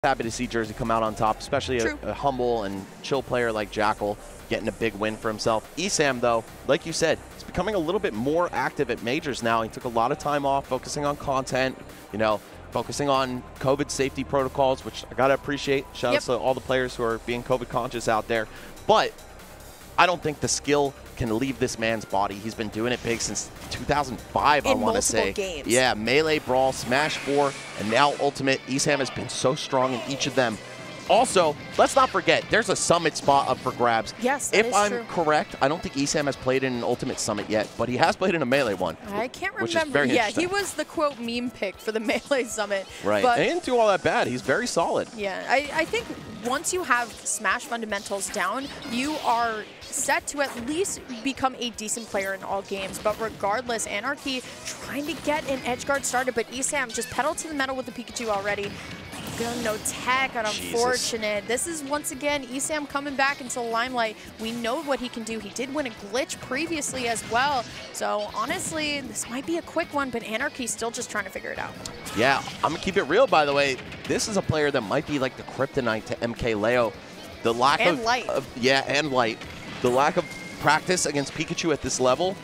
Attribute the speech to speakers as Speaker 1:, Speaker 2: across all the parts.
Speaker 1: happy to see Jersey come out on top, especially a humble and chill player like Jackal getting a big win for himself. ESAM, though, like you said, is becoming a little bit more active at majors now. He took a lot of time off focusing on content, you know, focusing on COVID safety protocols, which I got to appreciate. Shout out to all the players who are being COVID conscious out there. But I don't think the skill can leave this man's body. He's been doing it big since 2005, I want to say.
Speaker 2: Games.
Speaker 1: Yeah, Melee, Brawl, Smash 4, and now Ultimate. ESAM has been so strong in each of them. Also, let's not forget, there's a Summit spot up for grabs.
Speaker 2: Yes, that
Speaker 1: If I'm correct, I don't think ESAM has played in an Ultimate Summit yet, but he has played in a Melee one.
Speaker 2: I can't remember.
Speaker 1: Which is very interesting.
Speaker 2: He was the, quote, meme pick for the Melee Summit.
Speaker 1: Right,
Speaker 2: but
Speaker 1: and he didn't do all that bad. He's very solid.
Speaker 2: Yeah, I think once you have Smash fundamentals down, you are set to at least become a decent player in all games. But regardless, Anarchy trying to get an edge guard started, but ESAM just pedal to the metal with the Pikachu already. No tech, and unfortunate. This is, once again, ESAM coming back into the limelight. We know what he can do. He did win a glitch previously as well. So, honestly, this might be a quick one, but Anarchy's still just trying to figure it out. Yeah,
Speaker 1: I'm going to keep it real, by the way. This is a player that might be like the kryptonite to MK Leo. The lack
Speaker 2: and Light.
Speaker 1: And Light. The lack of practice against Pikachu at this level,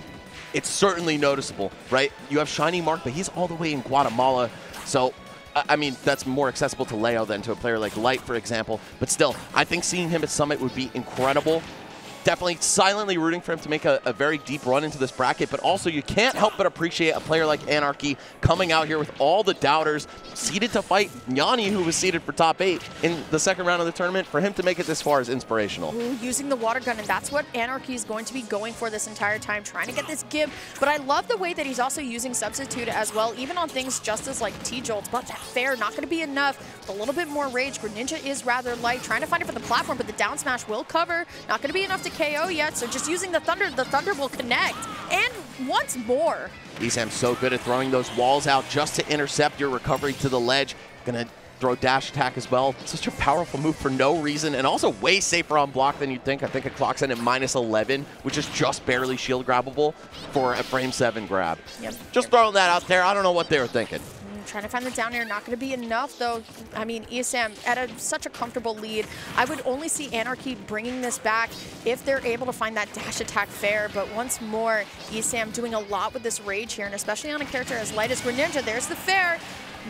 Speaker 1: it's certainly noticeable, right? You have Shiny Mark, but he's all the way in Guatemala. So, I mean, that's more accessible to Leo than to a player like Light, for example. But still, I think seeing him at Summit would be incredible. Definitely silently rooting for him to make a very deep run into this bracket. But also, you can't help but appreciate a player like Anarchy coming out here with all the doubters, seeded to fight Yanni, who was seeded for top 8 in the second round of the tournament. For him to make it this far is inspirational.
Speaker 2: Using the water gun, and that's what Anarchy is going to be going for this entire time, trying to get this give. But I love the way that he's also using Substitute as well, even on things just as like T-Jolts. But that fair, not going to be enough. A little bit more rage. Greninja is rather light, trying to find it for the platform, but the down smash will cover. Not going to be enough to KO yet, so just using the Thunder will connect. And once more.
Speaker 1: ESAM's so good at throwing those walls out just to intercept your recovery to the ledge. Gonna throw dash attack as well. Such a powerful move for no reason, and also way safer on block than you'd think. I think it clocks in at -11, which is just barely shield grabbable for a frame 7 grab. Just throwing that out there. I don't know what they were thinking.
Speaker 2: Trying to find the down air, not going to be enough though. I mean, ESAM at such a comfortable lead. I would only see Anarchy bringing this back if they're able to find that dash attack fair. But once more, ESAM doing a lot with this rage here, and especially on a character as light as Greninja. There's the fair.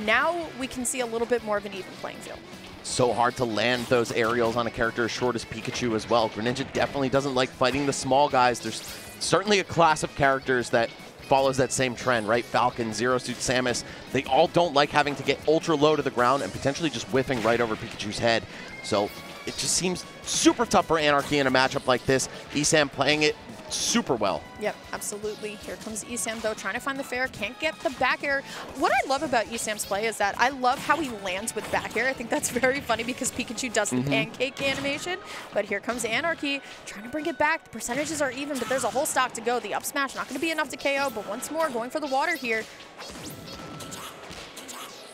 Speaker 2: Now we can see a little bit more of an even playing field.
Speaker 1: So hard to land those aerials on a character as short as Pikachu as well. Greninja definitely doesn't like fighting the small guys. There's certainly a class of characters that follows that same trend, right? Falcon, Zero Suit, Samus, they all don't like having to get ultra low to the ground and potentially just whiffing right over Pikachu's head. So it just seems super tough for Anarchy in a matchup like this. ESAM playing it super well.
Speaker 2: Yep, absolutely. Here comes ESAM, though, trying to find the fair. Can't get the back air. What I love about ESAM's play is that I love how he lands with back air. I think that's very funny because Pikachu does the pancake animation. But here comes Anarchy, trying to bring it back. The percentages are even, but there's a whole stock to go. The up smash not going to be enough to KO, but once more, going for the water here.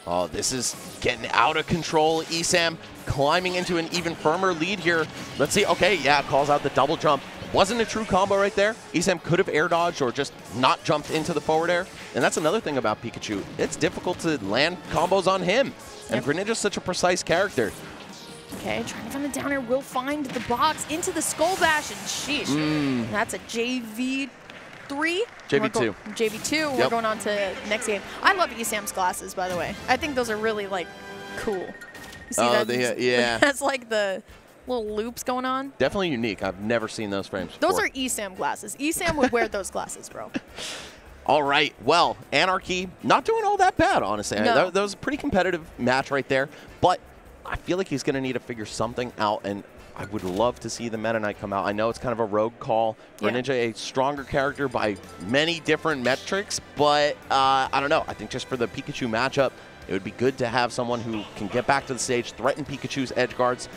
Speaker 1: Oh, this is getting out of control. ESAM climbing into an even firmer lead here. Let's see. Okay, yeah, calls out the double jump. Wasn't a true combo right there. ESAM could have air dodged or just not jumped into the forward air. And that's another thing about Pikachu. It's difficult to land combos on him. And Greninja's such a precise character.
Speaker 2: Okay, trying to find the down air. Will find the box into the Skull Bash. And sheesh, that's a JV3?
Speaker 1: JV2.
Speaker 2: JV2. We're going on to next game. I love ESAM's glasses, by the way. I think those are really, like, cool. You see that?
Speaker 1: Yeah.
Speaker 2: That's like the little loops going on.
Speaker 1: Definitely unique. I've never seen those frames before.
Speaker 2: Those are ESAM glasses. ESAM would wear those glasses, bro.
Speaker 1: All right. Well, Anarchy not doing all that bad, honestly.
Speaker 2: No.
Speaker 1: That was a pretty competitive match right there. But I feel like he's going to need to figure something out, and I would love to see the Meta Knight come out. I know it's kind of a rogue call. Greninja, a stronger character by many different metrics, but I don't know. I think just for the Pikachu matchup, it would be good to have someone who can get back to the stage, threaten Pikachu's edge guards,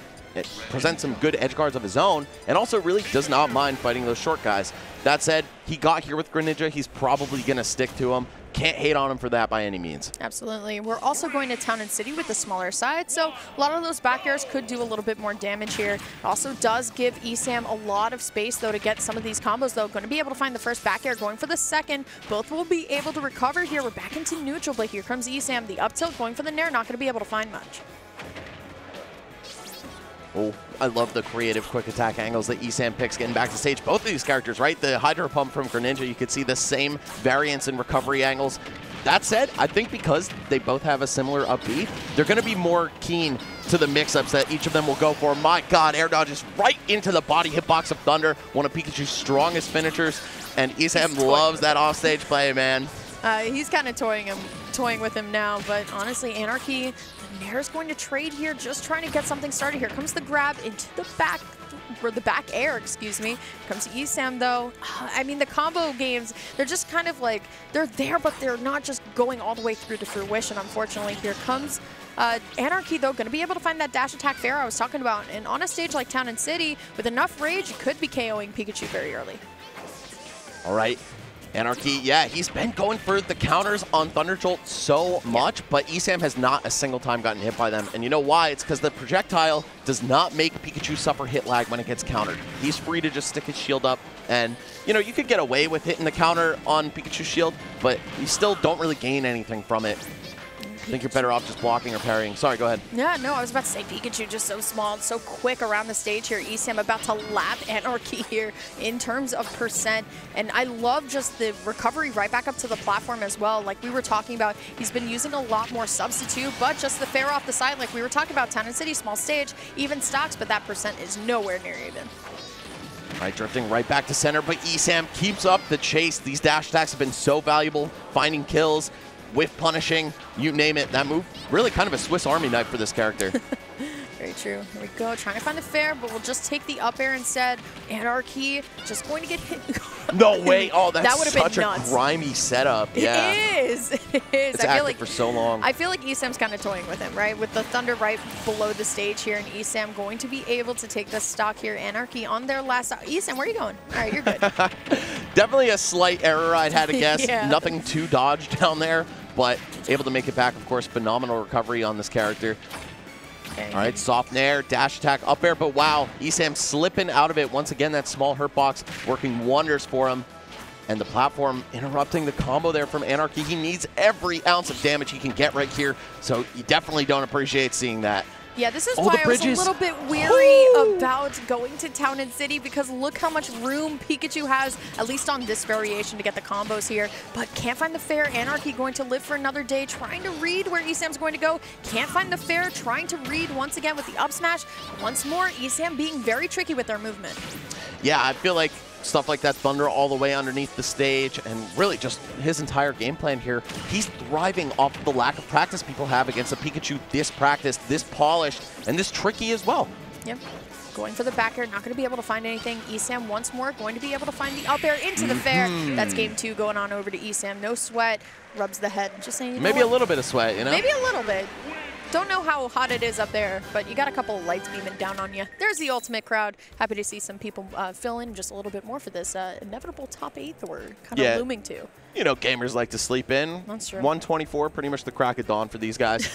Speaker 1: present some good edge guards of his own, and also really does not mind fighting those short guys. That said, he got here with Greninja. He's probably going to stick to him. Can't hate on him for that by any means.
Speaker 2: Absolutely. We're also going to Town and City with the smaller side, so a lot of those back airs could do a little bit more damage here. It also does give ESAM a lot of space, though, to get some of these combos, though. Going to be able to find the first back air, going for the second. Both will be able to recover here. We're back into neutral, but here comes ESAM. The up tilt going for the nair, not going to be able to find much.
Speaker 1: Oh, I love the creative quick attack angles that ESAM picks getting back to stage. Both of these characters, right? The Hydro Pump from Greninja, you could see the same variance in recovery angles. That said, I think because they both have a similar up B, they're going to be more keen to the mix-ups that each of them will go for. My God, air dodges right into the body hitbox of Thunder, one of Pikachu's strongest finishers, and ESAM loves that offstage play, man.
Speaker 2: He's kind of toying with him now, but honestly, Anarchy, Nair's going to trade here, just trying to get something started. Here comes the grab into the back, or the back air, excuse me. Here comes ESAM, though. I mean, the combo games, they're just kind of like, they're there, but they're not just going all the way through to fruition, unfortunately. Here comes Anarchy, though, going to be able to find that dash attack fair I was talking about. And on a stage like Town and City, with enough rage, you could be KOing Pikachu very early.
Speaker 1: All right. Anarchy, yeah, he's been going for the counters on Thunder Jolt so much, but ESAM has not a single time gotten hit by them. And you know why? It's because the projectile does not make Pikachu suffer hit lag when it gets countered. He's free to just stick his shield up, and, you know, you could get away with hitting the counter on Pikachu's shield, but you still don't really gain anything from it. I think you're better off just blocking or parrying. Sorry, go ahead.
Speaker 2: Yeah, no, I was about to say Pikachu just so small, so quick around the stage here. ESAM about to lap Anarchy here in terms of percent. And I love just the recovery right back up to the platform as well. Like we were talking about, he's been using a lot more substitute, but just the fair off the side, like we were talking about, Town and City, small stage, even stocks, but that percent is nowhere near even.
Speaker 1: All right, drifting right back to center, but ESAM keeps up the chase. These dash attacks have been so valuable, finding kills, whiff punishing, you name it. That move, really kind of a Swiss Army knife for this character.
Speaker 2: Very true. Here we go, trying to find the fair, but we'll just take the up air instead. Anarchy just going to get hit.
Speaker 1: No way. Oh, that's
Speaker 2: that
Speaker 1: such a grimy setup. Yeah.
Speaker 2: It is. It is.
Speaker 1: It's
Speaker 2: I feel
Speaker 1: active
Speaker 2: like
Speaker 1: for so long.
Speaker 2: I feel like ESAM's kind of toying with him, right? With the Thunder right below the stage here, and ESAM going to be able to take the stock here. Anarchy on their last stock. ESAM, where are you going? All right, you're good.
Speaker 1: Definitely a slight error, I'd had to guess.
Speaker 2: Yeah.
Speaker 1: Nothing too dodged down there, but able to make it back, of course. Phenomenal recovery on this character.
Speaker 2: Okay.
Speaker 1: All right, soft nair, dash attack, up air, but wow, ESAM slipping out of it. Once again, that small hurt box working wonders for him. And the platform interrupting the combo there from Anarchy. He needs every ounce of damage he can get right here, so you definitely don't appreciate seeing that.
Speaker 2: Yeah, this is
Speaker 1: Oh,
Speaker 2: why
Speaker 1: the
Speaker 2: I was a
Speaker 1: bridges.
Speaker 2: little bit weary about going to Town and City, because look how much room Pikachu has, at least on this variation, to get the combos here. But can't find the fair. Anarchy going to live for another day, trying to read where ESAM's going to go. Can't find the fair, trying to read once again with the up smash. Once more, ESAM being very tricky with their movement.
Speaker 1: Yeah, I feel like stuff like that Thunder all the way underneath the stage, and really just his entire game plan here, he's thriving off of the lack of practice people have against a Pikachu this practiced, this polished, and this tricky as well.
Speaker 2: Yep. Going for the back air, not going to be able to find anything. ESAM once more going to be able to find the up air into the fair. That's game 2 going on over to ESAM. No sweat, rubs the head. Just saying,
Speaker 1: Maybe a little bit of sweat, you know?
Speaker 2: Maybe a little bit. Don't know how hot it is up there, but you got a couple of lights beaming down on you. There's the ultimate crowd. Happy to see some people fill in just a little bit more for this inevitable top 8 that we're kind of looming to.
Speaker 1: You know, gamers like to sleep in.
Speaker 2: That's true.
Speaker 1: 124, pretty much the crack of dawn for these guys.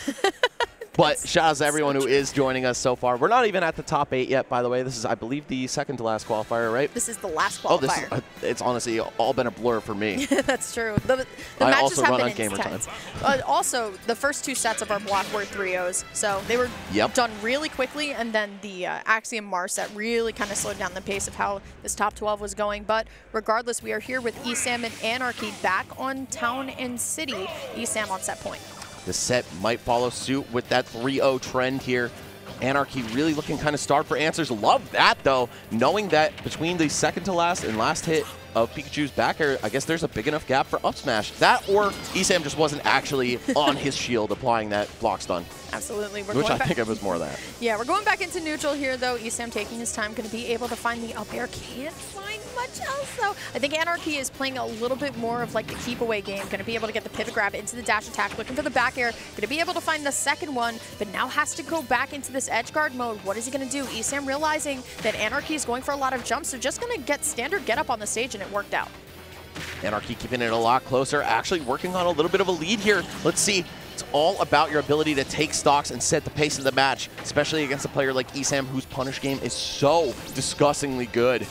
Speaker 1: But shout out to everyone who is joining us so far. We're not even at the top 8 yet, by the way. This is, I believe, the second to last qualifier, right?
Speaker 2: This is the last qualifier.
Speaker 1: Oh, this is, it's honestly all been a blur for me.
Speaker 2: That's true. The
Speaker 1: I
Speaker 2: matches
Speaker 1: also
Speaker 2: have
Speaker 1: run
Speaker 2: been
Speaker 1: on Gamer
Speaker 2: intense. Also, the first 2 sets of our block were 3-0s, so they were done really quickly, and then the Axiom Mars set really kind of slowed down the pace of how this top 12 was going. But regardless, we are here with ESAM and Anarchy back on Town and City. ESAM on set point.
Speaker 1: The set might follow suit with that 3-0 trend here. Anarchy really looking kind of starved for answers. Love that, though, knowing that between the second to last and last hit of Pikachu's back air, I guess there's a big enough gap for up smash. That or ESAM just wasn't actually on his shield applying that block stun.
Speaker 2: Absolutely.
Speaker 1: Which I think it was more of that.
Speaker 2: Yeah, we're going back into neutral here, though. ESAM taking his time, going to be able to find the up air. Can't find much else, though. I think Anarchy is playing a little bit more of like the keep away game. Going to be able to get the pivot grab into the dash attack, looking for the back air. Going to be able to find the second one, but now has to go back into this edge guard mode. What is he going to do? ESAM realizing that Anarchy is going for a lot of jumps, so just going to get standard get up on the stage, and it worked out.
Speaker 1: Anarchy keeping it a lot closer, actually working on a little bit of a lead here. Let's see. It's all about your ability to take stocks and set the pace of the match, especially against a player like ESAM, whose punish game is so disgustingly good.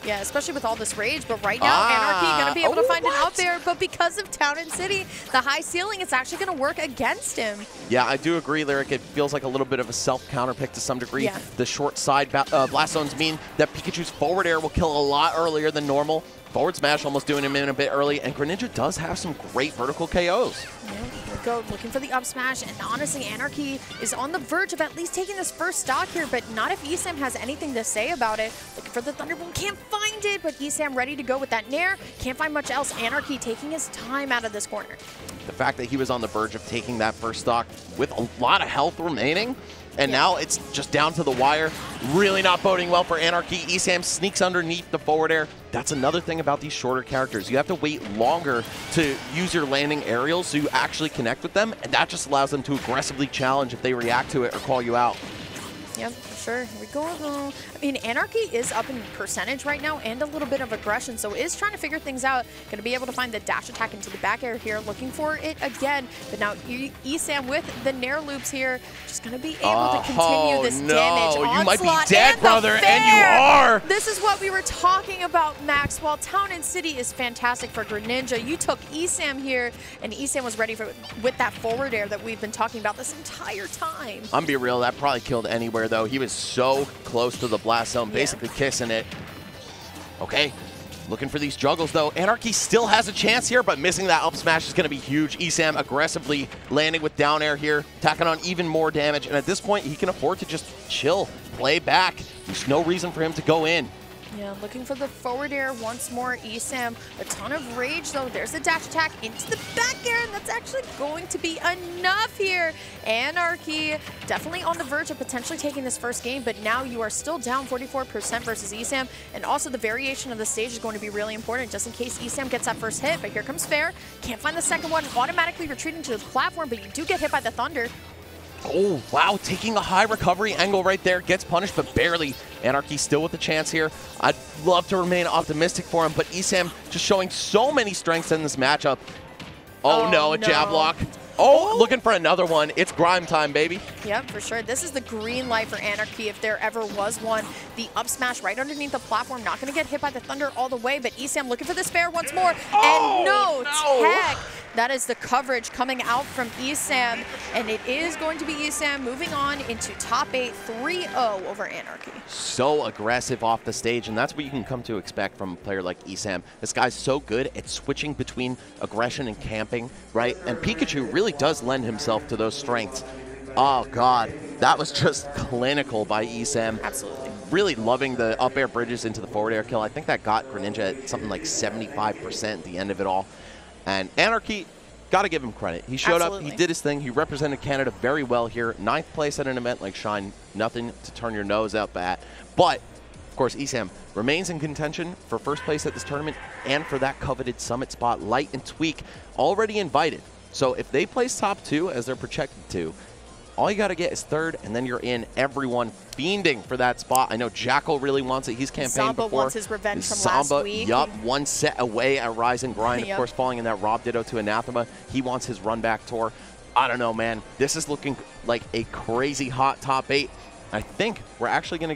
Speaker 2: Yeah, especially with all this rage. But right now, Anarchy going to be able to find an out there. But because of Town and City, the high ceiling, it's actually going to work against him.
Speaker 1: Yeah, I do agree, Lyric. It feels like a little bit of a self-counter pick to some degree.
Speaker 2: Yeah.
Speaker 1: The short side blast zones mean that Pikachu's forward air will kill a lot earlier than normal. Forward smash almost doing him in a bit early, and Greninja does have some great vertical KOs.
Speaker 2: Yeah, here we go, looking for the up smash, and honestly, Anarchy is on the verge of at least taking this first stock here, but not if ESAM has anything to say about it. Looking for the Thunderbolt, can't find it, but ESAM ready to go with that Nair. Can't find much else. Anarchy taking his time out of this corner.
Speaker 1: The fact that he was on the verge of taking that first stock with a lot of health remaining, and now it's just down to the wire. Really not boding well for Anarchy. ESAM sneaks underneath the forward air. That's another thing about these shorter characters. You have to wait longer to use your landing aerials so you actually connect with them, and that just allows them to aggressively challenge if they react to it or call you out.
Speaker 2: Yep, sure. Here we go. I mean, Anarchy is up in percentage right now and a little bit of aggression, so is trying to figure things out. Going to be able to find the dash attack into the back air here, looking for it again. But now ESAM with the Nair loops here, just going to be able to continue this damage.
Speaker 1: You might be
Speaker 2: Onslaught
Speaker 1: dead, brother, and you are!
Speaker 2: This is what we were talking about, Max. While Town and City is fantastic for Greninja, you took ESAM here, and ESAM was ready for with that forward air that we've been talking about this entire time.
Speaker 1: I'm be real, that probably killed anywhere, though. He was so close to the blast zone, basically kissing it. Okay, looking for these juggles, though. Anarchy still has a chance here, but missing that up smash is going to be huge. ESAM aggressively landing with down air here, tacking on even more damage, and at this point, he can afford to just chill, play back. There's no reason for him to go in.
Speaker 2: Yeah, looking for the forward air once more. ESAM, a ton of rage though. There's the dash attack into the back air, and that's actually going to be enough here. Anarchy definitely on the verge of potentially taking this first game, but now you are still down 44% versus ESAM, and also the variation of the stage is going to be really important just in case ESAM gets that first hit. But here comes Fair. Can't find the second one. Automatically retreating to the platform, but you do get hit by the Thunder.
Speaker 1: Oh, wow, taking a high recovery angle right there. Gets punished, but barely. Anarchy still with a chance here. I'd love to remain optimistic for him, but ESAM just showing so many strengths in this matchup. Oh no, a jab block. Oh, looking for another one. It's grime time, baby.
Speaker 2: Yep, for sure. This is the green light for Anarchy if there ever was one. The up smash right underneath the platform. Not going to get hit by the Thunder all the way, but ESAM looking for the spare once more. And no tag. That is the coverage coming out from ESAM, and it is going to be ESAM moving on into top 8, 3-0 over Anarchy.
Speaker 1: So aggressive off the stage, and that's what you can come to expect from a player like ESAM. This guy's so good at switching between aggression and camping, right? And Pikachu really does lend himself to those strengths. Oh, God. That was just clinical by ESAM.
Speaker 2: Absolutely.
Speaker 1: Really loving the up air bridges into the forward air kill. I think that got Greninja at something like 75% at the end of it all. And Anarchy, got to give him credit. He showed up, he did his thing, he represented Canada very well here. 9th place at an event like Shine, nothing to turn your nose up at. But, of course, ESAM remains in contention for first place at this tournament and for that coveted summit spot. Light and Tweak already invited. So if they place top 2 as they're projected to, all you got to get is 3rd, and then you're in. Everyone fiending for that spot. I know Jackal really wants it. He's campaigned before.
Speaker 2: Samba wants his revenge from last week.
Speaker 1: Yup, one set away at Rise and Grind. Of course, falling in that Rob Ditto to Anathema. He wants his run back tour. I don't know, man. This is looking like a crazy hot top 8. I think we're actually going to get